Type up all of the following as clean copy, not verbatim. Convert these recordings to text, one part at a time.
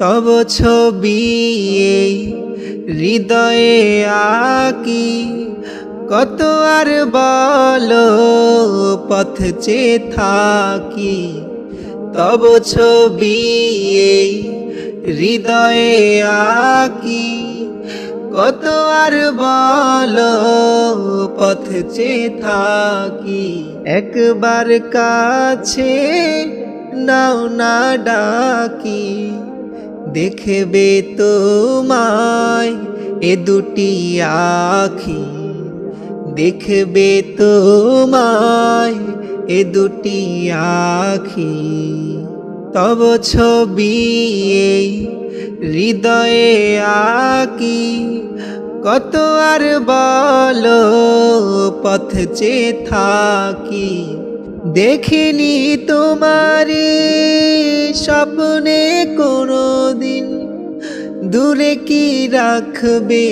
তব ছবি এই হৃদয়ে আঁকি, কত আর বলো পথ চেয়ে থাকি। তব ছবি এই হৃদয়ে আঁকি, কত আর বলো পথ চেয়ে থাকি। একবার কাছে নাও না ডাকি, দেখবে তোমায় এ দুটি আখি। দেখবে তোমায় এ দুটি আখি। তব ছবি এই হৃদয়ে আঁকি, কত আর বলো পথ চেয়ে থাকি। দেখিনি তোমারে স্বপ্নে কোনোদিন, দূরে কি রাখবে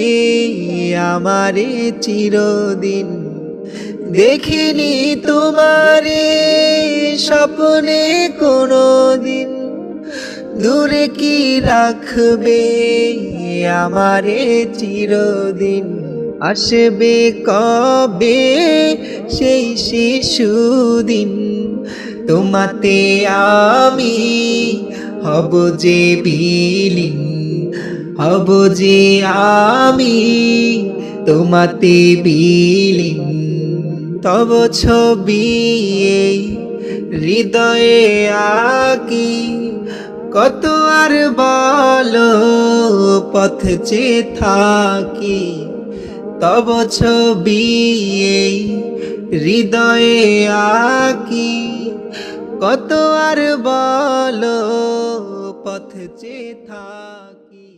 আমারে চিরদিন। দেখিনি তোমারে স্বপ্নে কোনোদিন, দূরে কি রাখবে আমারে চিরদিন। আসবে কবে সেই শিশুদিন, তোমাতে আমি হব যে বিলীন। হব যে আমি তোমাতে বিলীন। তব ছবি এই হৃদয়ে আঁকি, কত আর বলো পথ চেয়ে থাকি। তব ছবি এই হৃদয়ে আঁকি, কত আর বলো পথ চেয়ে থাকি।